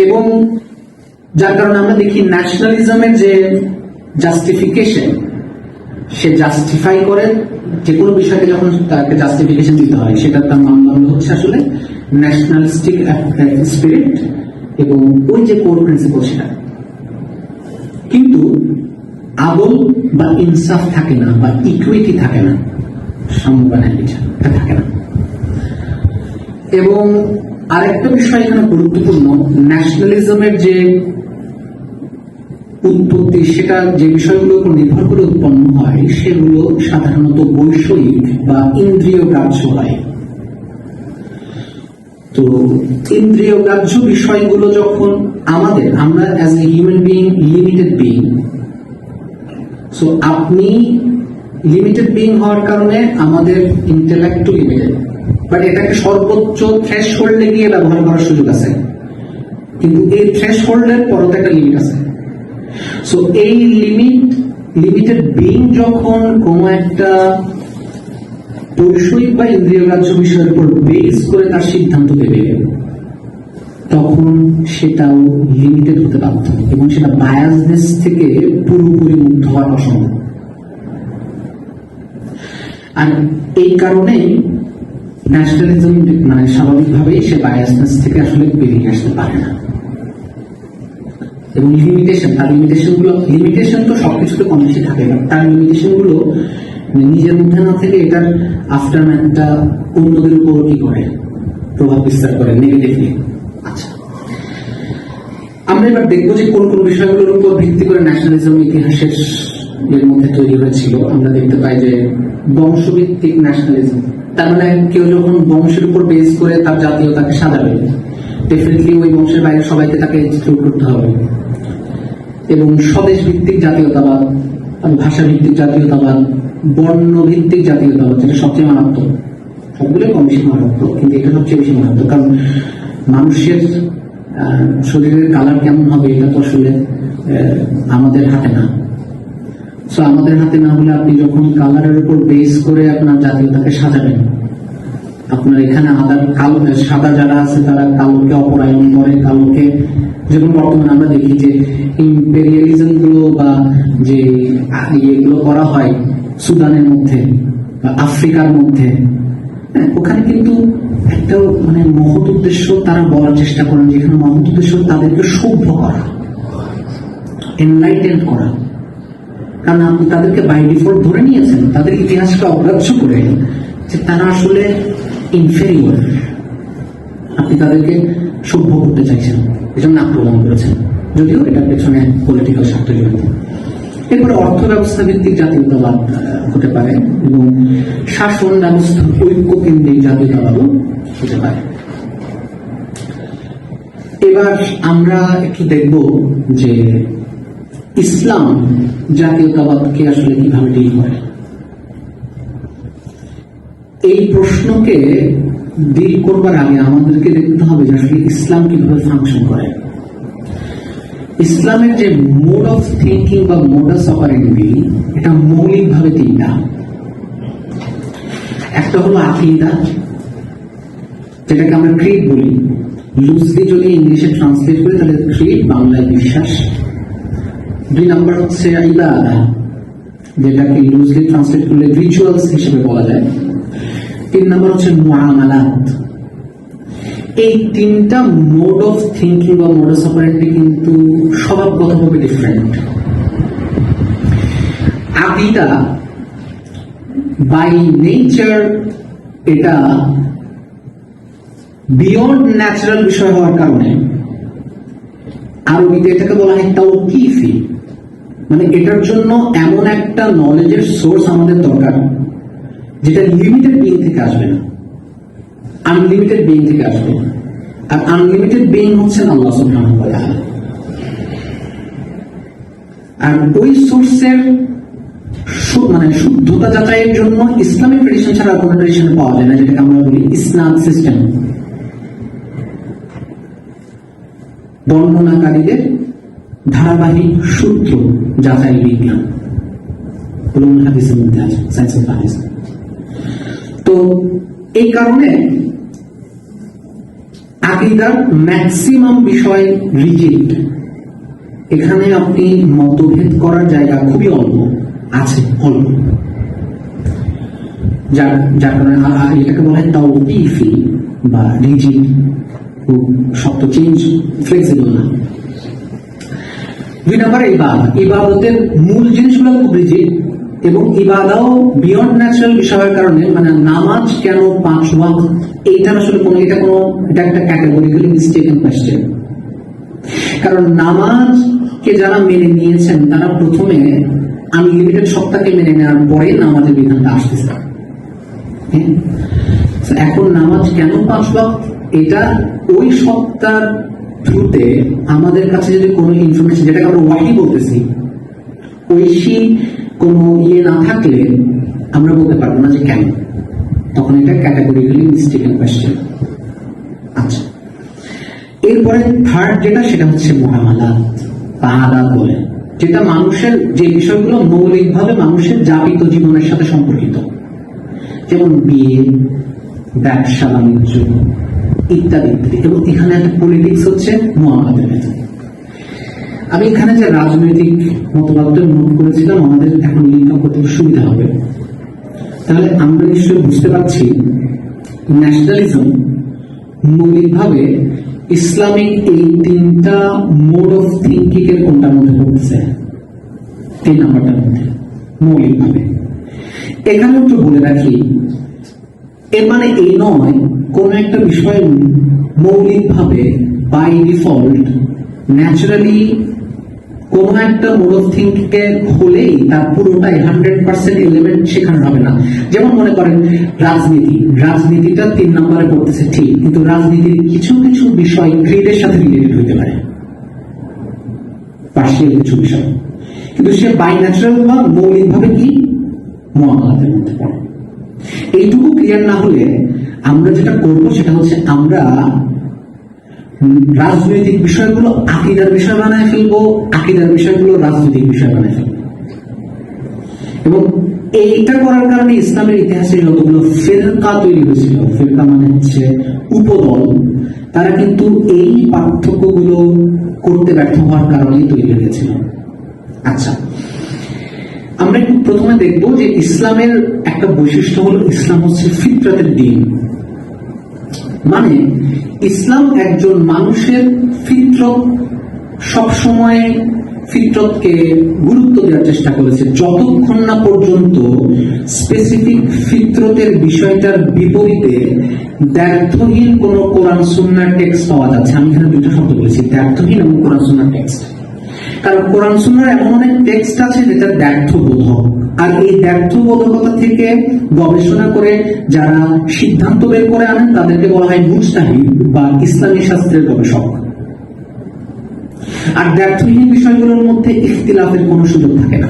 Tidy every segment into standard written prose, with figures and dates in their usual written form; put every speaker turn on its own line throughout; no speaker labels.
এবং যার কারণে আমরা দেখি ন্যাশনালিজমের যে জাস্টিফিকেশন, সে জাস্টিফাই করে যে কোনো বিষয়কে যখন তাকে জাস্টিফিকেশন দিতে হয়, সেটা তার মানদণ্ড হচ্ছে আসলে ন্যাশনালিস্টিক স্পিরিট এবং ওই যে কোর প্রিন্সিপাল সেটা। কিন্তু আদল বা ইনসাফ থাকে না, বা ইকুইটি থাকে না, সমবানের বিচার থাকে না। এবং আরেকটা বিষয় এখানে গুরুত্বপূর্ণ, ন্যাশনালিজমের যে উৎপত্তি, সেটা যে বিষয়গুলোর উপর নির্ভর করে উৎপন্ন হয় সেগুলো সাধারণত বৈষয়িক বা ইন্দ্রিয় গ্রাহ্য হয়। তো ইন্দ্রিয় গ্রাহ্য বিষয়গুলো যখন আমরা as a human being limited being, so আপনি লিমিটেড বিইং হওয়ার কারণে আমাদের ইন্টেলেক্ট লিমিটেড, বাট এটাকে সর্বোচ্চ থ্রেশহোল্ডে গিয়ে ব্যবহার করার সুযোগ আছে, কিন্তু এই থ্রেশহোল্ডের পরও একটা লিমিট আছে। সো এই লিমিটেড বিইং যখন কোনো একটা বৈষয়িক বা ইন্দ্রিয় গ্রাহ্য বিষয়ের উপর বেস করে তার সিদ্ধান্ত দেবে, তখন সেটাও লিমিটেড হতে বাধ্য, এবং সেটা বায়াসনেস থেকে পুরোপুরি মুক্ত হওয়া অসম্ভব। আর এই কারণেই ন্যাশনালিজম মানে স্বাভাবিকভাবেই সে বায়াসনেস থেকে আসলে বেরিয়ে আসতে পারে না। এবং লিমিটেশন তো সবকিছুতে কম বেশি থাকে, তার লিমিটেশন গুলো নিজের মধ্যে না থেকে এটার আফটারম্যাথটা অন্যদের উপর কি করে, প্রভাব বিস্তার করে নেগেটিভলি। আচ্ছা, আমরা এবার দেখবো যে কোন কোন বিষয়গুলোর উপর ভিত্তি করে ন্যাশনালিজম ইতিহাসের এর মধ্যে তৈরি হয়েছিল। আমরা দেখতে পাই যে বংশভিত্তিক ন্যাশনালিজম, তার মানে কেউ যখন বংশের উপর বেস করে তার জাতীয়তাকে সাজাবে, ডেফিনেটলি ওই বংশের বাইরে সবাইকে তাকে এক্সক্লুড করতে হবে। এবং স্বদেশ ভিত্তিক জাতীয়তাবাদ, ভাষা ভিত্তিক জাতীয়তাবাদ, বর্ণ ভিত্তিক জাতীয়তাবাদ, যেটা সবচেয়ে মারাত্মক, সবগুলো কম বেশি মারাত্মক, কিন্তু এটা সবচেয়ে বেশি মারাত্মক। কারণ মানুষের শরীরের কালার কেমন হবে এটা তো আসলে আমাদের হাতে না। সো আমাদের হাতে না হলে আপনি যখন কালারের উপর বেস করে আপনার জাতীয়তাকে সাজাবেন, আপনার এখানে সাদা যারা আছে তারা কালোকে অপরায়ণ করে, কালোকে, যেমন বর্তমানে আমরা দেখি যে ইম্পেরিয়ালিজম গুলো বা যে ইয়েগুলো করা হয় সুদানের মধ্যে বা আফ্রিকার মধ্যে, ওখানে কিন্তু একটা মানে মহৎ উদ্দেশ্য তারা বলার চেষ্টা করেন, যেখানে মহৎ উদ্দেশ্য তাদেরকে সভ্য করা, এনলাইটেন্ড করা। কারণ আপনি তাদেরকে বাই ডিফল্ট ধরে নিয়েছেন, তাদের ইতিহাসকে অগ্রাহ্য করে যে তারা আসলে ইনফেরিয়র, আপনি তাদেরকে সভ্য করতে চাইছেন, এজন্য আক্রমণ করেছেন, যদিও এটার পেছনে পলিটিক্যাল স্বার্থ জড়িত। এরপরে অর্থ ব্যবস্থা ভিত্তিক জাতীয়তাবাদ হতে পারে, এবং শাসন ব্যবস্থা ঐক্য কেন্দ্রিক জাতীয়তাবাদও হতে পারে। এবার আমরা একটু দেখব যে ইসলাম জাতীয়তাবাদকে আসলে কিভাবে ডিল করে। এই প্রশ্নকে ডিল করবার আগে আমাদেরকে দেখতে হবে যে আসলে ইসলাম কিভাবে ফাংশন করে। ইসলামের যে মোড অফ থিঙ্কিং বা মোডাস অপারেন্ডি, এটা মৌলিকভাবে তিনটা। একটা হলো আকীদা, যেটাকে আমরা ক্রিড বলি, লুজলি যদি ইংলিশে ট্রান্সলেট করি তাহলে ক্রিড, বাংলায় বিশ্বাস। 2 নাম্বার হচ্ছে ইবাদা, যেটাকে লুজলি ট্রান্সলেট করলে রিচুয়ালস হিসেবে বলা যায়। 3 নাম্বার হচ্ছে মুআমালাত। এই তিনটা মোড অফ থিঙ্কিং বা মোডাস অপারেন্ডি কিন্তু স্বভাবগতভাবে ডিফারেন্ট। আকীদা বাই নেচার এটা বিয়ন্ড ন্যাচারাল বিষয় হওয়ার কারণে আরবিতে এটাকে বলা হয় তাওকিফি, মানে এটার জন্য এমন একটা নলেজের সোর্স আমাদের দরকার যেটা লিমিটেড বিইং থেকে আসবে না, আনলিমিটেড বিইং থেকে আসবে। আর আনলিমিটেড বিইং হচ্ছেন আল্লাহ সুবহানাহু ওয়া তাআলা। আর ওই সোর্সের মানে শুদ্ধতা যাচাইয়ের জন্য ইসলামিক ট্রেডিশন ছাড়া কোনো ট্রেডিশন পাওয়া যায় না, যেটাকে আমরা বলি ইসনাদ সিস্টেম। বর্ণনাকারীদের ধারাবাহিক সূত্র যাচাই বিজ্ঞান, উলুমুল হাদিসের মধ্যে আছে, সায়েন্স অফ হাদিস। তো এই কারণে আকীদার ম্যাক্সিমাম বিষয় রিজিড, এখানে আপনি মতভেদ করার জায়গা খুবই অল্প আছে, অল্প, যার কারণে এটাকে বলা হয় তাওকীফি বা রিজিড, শব্দ চেঞ্জ, ফ্লেক্সিবল না। 2 নম্বর ইবাদতের মূল জিনিসগুলো খুব রিজিড, এবং ইবাদাও বিয়ন্ড ন্যাচারাল বিষয়ের কারণে, মানে নামাজ কেন 5 ওয়াক্ত, এটা আসলে এটা একটা ক্যাটাগরিক্যালি মিস্টেকেন কোয়েশ্চেন। কারণ নামাজকে যারা মেনে নিয়েছেন তারা প্রথমে আনলিমিটেড সত্তাকে মেনে নেওয়ার পরে নামাজের বিধানটা আসতেছে। এখন নামাজ কেন 5 ওয়াক্ত, এটা ওই সত্তার থ্রুতে আমাদের কাছে যদি কোনো ইনফরমেশন, যেটাকে আমরা ওয়াহি বলতেছি, ঐশী কোনো না থাকলে আমরা বলতে পারবো না যে কেন, তখন এটা ক্যাটাগরিক্যালি মিস্টেকেন কোয়েশ্চেন। আচ্ছা, এরপরে থার্ড যেটা, সেটা হচ্ছে মুআমালাত বা আদাত বলে, যেটা মানুষের যে বিষয়গুলো মৌলিকভাবে মানুষের যাপিত জীবনের সাথে সম্পর্কিত, যেমন বিয়ে, ব্যবসা বাণিজ্য ইত্যাদি ইত্যাদি। এবং এখানে একটা পলিটিক্স হচ্ছে মুআমালাতের ভেতরে। আমি এখানে যে রাজনৈতিক মতবাদটা নোট করেছিলাম, আমাদের এখন লিঙ্ক আপ করতে সুবিধা হবে। তাহলে আমরা নিশ্চয়ই বুঝতে পারছি ন্যাশনালিজম মৌলিকভাবে ইসলামিক এই 3টা মোড অফ থিঙ্কিং এর কোনটার মধ্যে পড়তেছে? 3 নাম্বারটার মধ্যে মৌলিকভাবে। এখানে একটু বলে রাখি, এর মানে এই নয় কোন একটা বিষয় মৌলিকভাবে বাই ডিফল্ট ন্যাচারালি কোন একটা মোড অফ থিঙ্কিং হলেই তার পুরোটাই 100% এলিমেন্ট সেখানে হবে না। যেমন মনে করেন রাজনীতিটা 3 নম্বরে পড়তেছে ঠিক, কিন্তু রাজনীতির কিছু কিছু বিষয় ক্রিডের সাথে রিলেটেড হতে পারে, পার্সিয়াল কিছু বিষয়, কিন্তু সে বাই ন্যাচারাল বা মৌলিকভাবে কি মুআমালাতের মধ্যে পড়ে। এইটুকু ক্লিয়ার না হলে আমরা যেটা করব সেটা হচ্ছে আমরা রাজনৈতিক বিষয়গুলো আকীদার বিষয় বানায় ফেলবো, আকীদার বিষয়গুলো রাজনৈতিক বিষয় বানায় ফেলবো। এবং এইটা করার কারণে ইসলামের ইতিহাসে যতগুলো ফিরকা তৈরি হয়েছিল, ফিরকা মানে হচ্ছে উপদল, তারা কিন্তু এই পার্থক্যগুলো করতে ব্যর্থ হওয়ার কারণেই তৈরি হয়েছিল। আচ্ছা, আমরা একটু প্রথমে দেখবো যে ইসলামের একটা বৈশিষ্ট্য হলো ইসলাম হচ্ছে ফিতরাতের দ্বীন। মানে ইসলাম একজন মানুষের ফিতরত, সবসময় ফিতরতকে গুরুত্ব দেওয়ার চেষ্টা করেছে, যতক্ষণ না পর্যন্ত স্পেসিফিক ফিতরতের বিষয়টার বিপরীতে দ্ব্যর্থহীন কোন কোরআন সুন্নাহ টেক্সট পাওয়া যাচ্ছে। আমি এখানে 2টা শব্দ বলেছি, দ্ব্যর্থহীন এবং কোরআন সুন্নাহ টেক্সট। কারণ কোরআন সুন্নাহর এমন অনেক টেক্সট আছে যেটা দ্ব্যর্থবোধক, আর এই দ্ব্যর্থবোধকতা থেকে গবেষণা করে যারা সিদ্ধান্ত বের করে আনেন তাদেরকে বলা হয় মুজতাহিদ বা ইসলামী শাস্ত্রের গবেষক। আর দ্ব্যর্থহীন বিষয়গুলোর মধ্যে ইখতিলাফের কোনো সুযোগ থাকে না,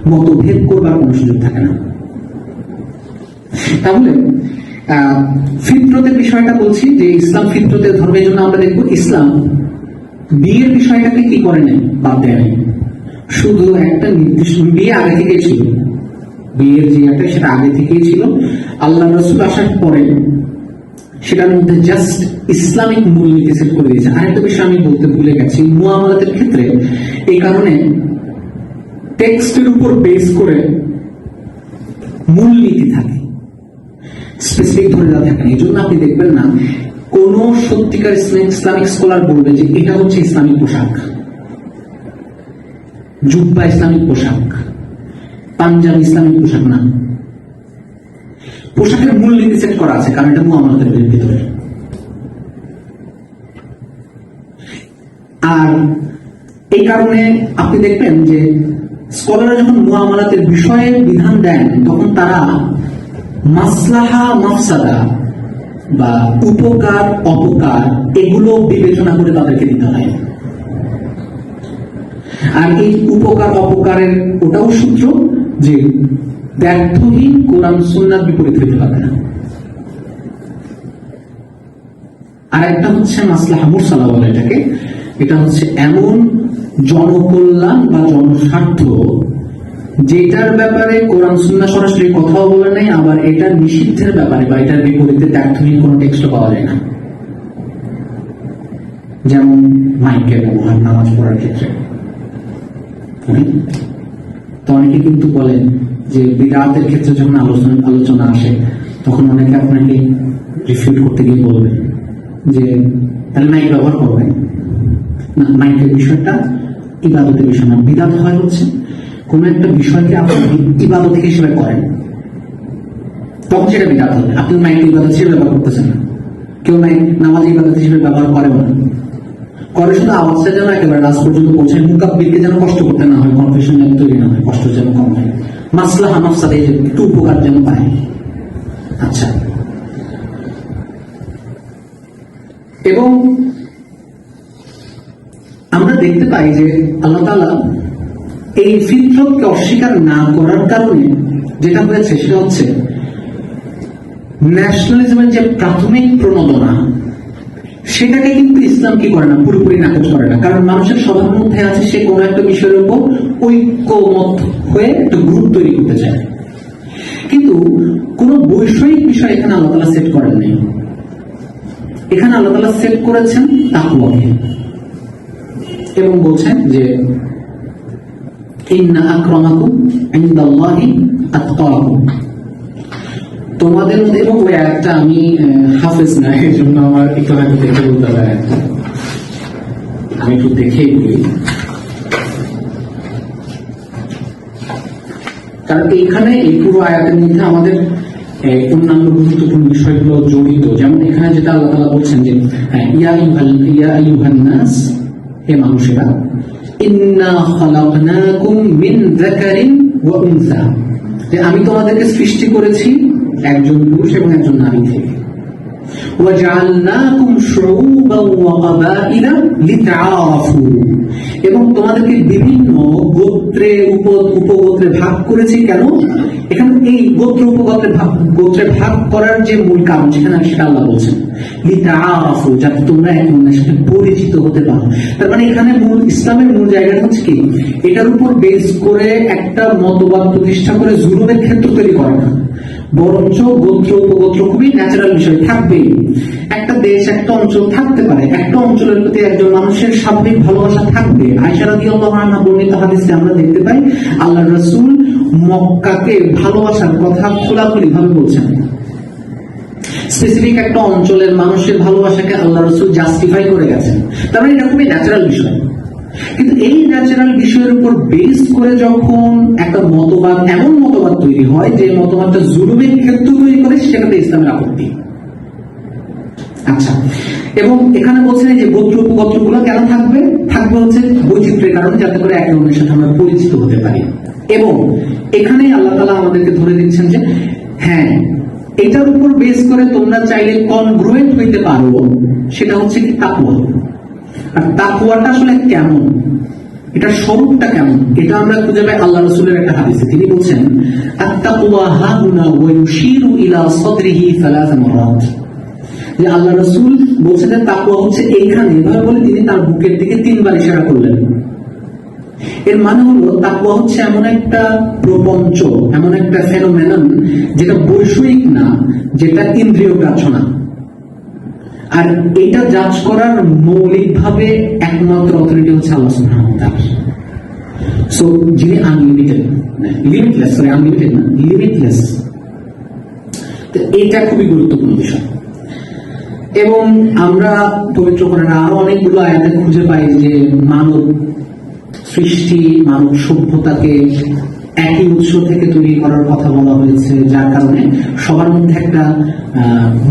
মতভেদ করবার কোনো সুযোগ থাকে না। তাহলে ফিতরতের বিষয়টা বলছি যে ইসলাম ফিতরতের ধর্মের জন্য আমরা দেখব ইসলাম বিয়ের বিষয়টাকে কি করে নেয়, বাদ দেয়। শুধু একটা নির্দিষ্ট বিয়ে আগে থেকেই ছিল, বিয়ের যে একটা সেটা আগে থেকেই ছিল, আল্লাহ রাসূল আসার পরে সেটার মধ্যে জাস্ট ইসলামিক মূলনীতি সেট করে দিয়েছে। আরেকটা বিষয় আমি বলতে ভুলে গেছি, মুআমালাতের ক্ষেত্রে এই কারণে টেক্সটের উপর বেস করে মূলনীতি থাকে, স্পেসিফিক ধরে দেওয়া থাকে না। এই জন্য আপনি দেখবেন না কোন সত্যিকার ইসলামিক স্কলার বলবে যে এটা হচ্ছে ইসলামিক পোশাক, জুব্বা ইসলামিক পোশাক, পাঞ্জাবি ইসলামিক পোশাক না। পোশাকের মূলনীতি সেট করা আছে, কারণ এটা মুআমালাতের ভিতরে। আর এই কারণে আপনি দেখবেন যে স্কলাররা যখন মুআমালাতের বিষয়ে বিধান দেন তখন তারা মাসলাহা মাফসাদা বা উপকার অপকার এগুলো বিবেচনা করে তাদেরকে দিতে হয়। আর এই উপকার অপকারের ওটাও সূত্র যে ব্যর্থহীন কোরআন সুন্নাহর বিপরীত হইতে পারে না। আর একটা হচ্ছে মাসলাহা মুরসালা বলে এটাকে, এটা হচ্ছে এমন জনকল্যাণ বা জনস্বার্থ যেটার ব্যাপারে কোরআন সুন্নাহ সরাসরি কথাও বলে নাই, আবার এটা নিষিদ্ধের ব্যাপারে বা এটার বিপরীতে ব্যর্থহীন কোনো টেক্সট পাওয়া যায় না। যেমন মাইকের ব্যবহার নামাজ পড়ার ক্ষেত্রে। তো অনেকে কিন্তু বলেন যে বিদআতের ক্ষেত্রে যখন আলোচনা আসে তখন অনেকে আপনাকে রিফিউট করতে গিয়ে বলবে যে তাহলে মাইক ব্যবহার করবেন না, মাইকের বিষয়টা ইবাদতের বিষয় না। বিদআত হয় হচ্ছে কোন একটা বিষয়কে আপনি ইবাদত হিসেবে করেন, তখন সেটা বিদআত হবে। আপনি মাইক ইবাদত হিসেবে ব্যবহার করতেছেন না, কেউ মাইক নামাজ ইবাদত হিসেবে ব্যবহার করেও না, করে শুধু আওয়াজটা যেন একেবারে লাস্ট পর্যন্ত পৌঁছায়, মুকাব্বিরকে যেন কষ্ট করতে না হয়, কনফিউশন যেন তৈরি না হয়, কষ্ট যেন কম হয়, মাসলাহা মাফসাদা একটু উপকার যেন পায়। আচ্ছা, এবং আমরা দেখতে পাই যে আল্লাহ তাআলা এই ফিতরতকে অস্বীকার না করার কারণে যেটা হয়েছে সেটা হচ্ছে ন্যাশনালিজমের যে প্রাথমিক প্রণোদনা সেটাকে কিন্তু ইসলাম কি করে না, পুরোপুরি নাকচ করে না। কারণ মানুষের স্বভাবের মধ্যে আছে সে কোনো একটা বিষয়ের উপর ঐক্যমত হয়ে একটা গ্রুপ তৈরি করতে চায়, কিন্তু কোন বৈষয়িক বিষয় এখানে আল্লাহ তাআলা সেট করেন নাই। এখানে আল্লাহ তাআলা সেট করেছেন তাকওয়াকে এবং বলছেন যে ইন্না আকরামাকুম ইনদাল্লাহি আতকাকুম, তোমাদের মধ্যে, এবং ওই আয়াতটা আমি হাফেজ না, এই জন্য আমার একটু হয়তো দেখে বলতে হবে, আমি একটু দেখেই বলি, কারণ এইখানে এই পুরো আয়াতের মধ্যে আমাদের অন্যান্য গুরুত্বপূর্ণ বিষয়গুলো জড়িত। যেমন এখানে যেটা আল্লাহ তাআলা বলছেন যে ইয়া আইয়ুহান নাস, হে মানুষেরা, ইন্না খালাকনাকুম মিন যাকারিন ওয়া উনসা, যে আমি তোমাদেরকে সৃষ্টি করেছি একজন পুরুষ এবং একজন নারী থেকে, ওয়া জাআলনাকুম শুউবান ওয়া ক্বাবাইলা লিতাআরাফু, এবং তোমাদেরকে বিভিন্ন গোত্রে উপগোত্রে ভাগ করেছি। কেন? এখানে এই গোত্র উপগোত্রে ভাগ করার যে মূল কারণ সেখানে সেটা আল্লাহ বলছেন লিতাআরাফু, যাতে তোমরা এক অন্যের সাথে পরিচিত হতে পারো। তার মানে এখানে মূল ইসলামের মূল জায়গাটা হচ্ছে কি, এটার উপর বেস করে একটা মতবাদ প্রতিষ্ঠা করে জুলুমের ক্ষেত্র তৈরি করে না, বরঞ্চ গোত্র উপগোত্র খুবই ন্যাচারাল বিষয় থাকবেই। একটা দেশ, একটা অঞ্চল থাকতে পারে, একটা অঞ্চলের প্রতি একজন মানুষের স্বাভাবিক ভালোবাসা থাকবে। আয়েশা রাদিয়াল্লাহু আনহা বর্ণিত হাদিসে আমরা দেখতে পাই আল্লাহর রাসূল মক্কাকে ভালোবাসার কথা খোলাখুলি ভাবে বলছেন। স্পেসিফিক একটা অঞ্চলের মানুষের ভালোবাসাকে আল্লাহর রাসূল জাস্টিফাই করে গেছেন। তার মানে এটা খুবই ন্যাচারাল বিষয়। কিন্তু এই ন্যাচারাল বিষয়ের উপর বেস করে যখন একটা মতবাদ, এমন মতবাদ তৈরি হয় যে মতবাদটা জুলুমের ক্ষেত্র তৈরি করে, সেটাতে ইসলামের আপত্তি। আচ্ছা, এবং এখানে বলছেন যে গোত্র উপগোত্র গুলো কেন থাকবে? থাকবে হচ্ছে বৈচিত্র্যের কারণে, যাতে করে একে অন্যের সাথে আমরা পরিচিত হতে পারি। এবং এখানে আল্লাহ তাআলা আমাদেরকে ধরে দিচ্ছেন যে হ্যাঁ, এটার উপর বেস করে তোমরা চাইলে কনগ্রুয়েন্ট হইতে পারো, সেটা হচ্ছে কি তাকওয়া। আর তাকওয়াটা আসলে কেমন, এটার স্বরূপটা কেমন, এটা আমরা খুঁজে পাই আল্লাহ রাসূলের একটা হাদিসে। তিনি বলছেন আত-তাকওয়া হাহুনা ওয়া ইউশিরু ইলা সাদরিহি সালাস মারাত, যে আল্লাহ রাসূল বলছেন যে তাকওয়া হচ্ছে এইখানে, এভাবে বলে তিনি তার বুকের দিকে 3 বার ইশারা করলেন। এর মানে হলো তাকওয়া হচ্ছে এমন একটা প্রপঞ্চ, এমন একটা ফেনোমেনন যেটা বৈষয়িক না, যেটা ইন্দ্রিয় গ্রাহ্য না। আর এটা জাজ করার মৌলিকভাবে একমাত্র অথরিটি হচ্ছে আল্লাহ সুবহানাহু ওয়া তাআলা। সো যিনি আনলিমিটেড, লিমিটলেস, সরি আনলিমিটেড না, লিমিটলেস। তো এটা খুবই গুরুত্বপূর্ণ বিষয়। এবং আমরা পবিত্র কোরআনে আরো অনেকগুলো আয়াতে খুঁজে পাই যে মানব সৃষ্টি, মানব সভ্যতাকে একই উৎস থেকে তৈরি করার কথা বলা হয়েছে, যার কারণে সবার মধ্যে একটা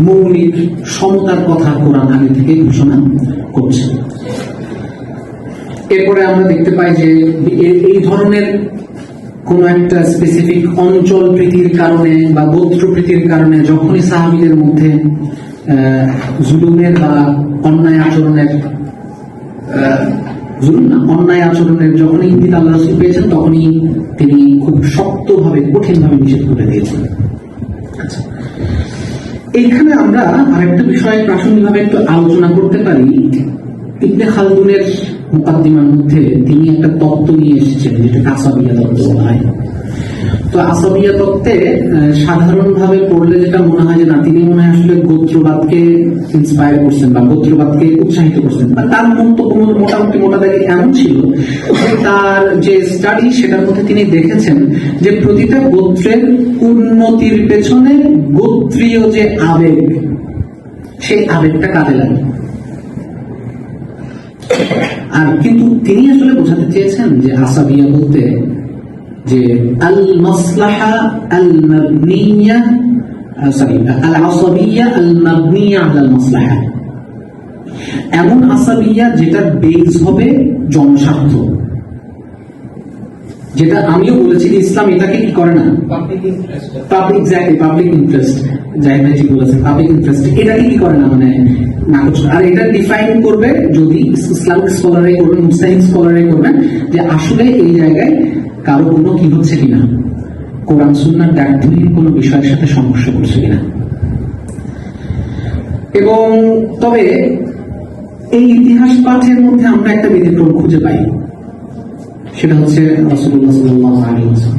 মৌলিক সমতার কথা কোরআন আগে থেকে ঘোষণা করছে। এরপরে আমরা দেখতে পাই যে এই ধরনের কোন একটা স্পেসিফিক অঞ্চল প্রীতির কারণে বা গোত্র প্রীতির কারণে যখনই সাহাবীদের মধ্যে জুলুমের বা অন্যায় আচরণের যখনই ইঙ্গিত আল্লাহ রাসূল পেয়েছেন, তখনই তিনি খুব শক্তভাবে, কঠিনভাবে নিষেধ করে দিয়েছেন। আচ্ছা, এইখানে আমরা আরেকটা বিষয় প্রাসঙ্গিকভাবে একটু আলোচনা করতে পারি। ইবনে খালদুনের মুকাদ্দিমার মধ্যে তিনি একটা তত্ত্ব নিয়ে এসেছেন, যেটা কাসাবিয়া তত্ত্ব বলা হয়। তো আসাবিয়া তত্ত্বে সাধারণভাবে পড়লে যেটা মনে হয় যে না, তিনি মনে হয় আসলে গোত্রবাদকে ইন্সপায়ার করছেন বা গোত্রবাদকে উৎসাহিত করছেন, বা তার মন্তব্য মোটামুটি মোটা দাগে এমন ছিল যে তার যে স্টাডি সেটার মধ্যে তিনি দেখেছেন যে প্রতিটা গোত্রের উন্নতির পেছনে গোত্রীয় যে আবেগ, সেই আবেগটা কাজে লাগে। আর কিন্তু তিনি আসলে বোঝাতে চেয়েছেন যে আসাবিয়া বলতে যে আল মাসলাহা আল মাবনিয়া আল আসাবিয়া আল মাবনিয়া আল মাসলাহা, এমন আসাবিয়া যেটা বেস হবে জনস্বার্থ, যেটা আমিও বলেছি যে ইসলাম এটাকে কি করে না, পাবলিক ইন্টারেস্ট, জাহিদ ভাই ঠিক বলেছেন, পাবলিক ইন্টারেস্ট এটাকে কি করে না, মানে নাকচ। আর এটা ডিফাইন করবে যদি ইসলামিক স্কলারাই করবেন, মুসলিম স্কলারাই করবেন, যে আসলে এই জায়গায় কারো কোনো কি হচ্ছে কিনা, কোরআন সুন্নাহর দায়িত্বহীন কোনো বিষয়ের সাথে সংঘর্ষ করছে কিনা। এবং তবে এই ইতিহাস পাঠের মধ্যে আমরা একটা ব্যতিক্রম খুঁজে পাই, সেটা হচ্ছে রাসূলুল্লাহ সাল্লাল্লাহু আলাইহি ওয়াসাল্লাম।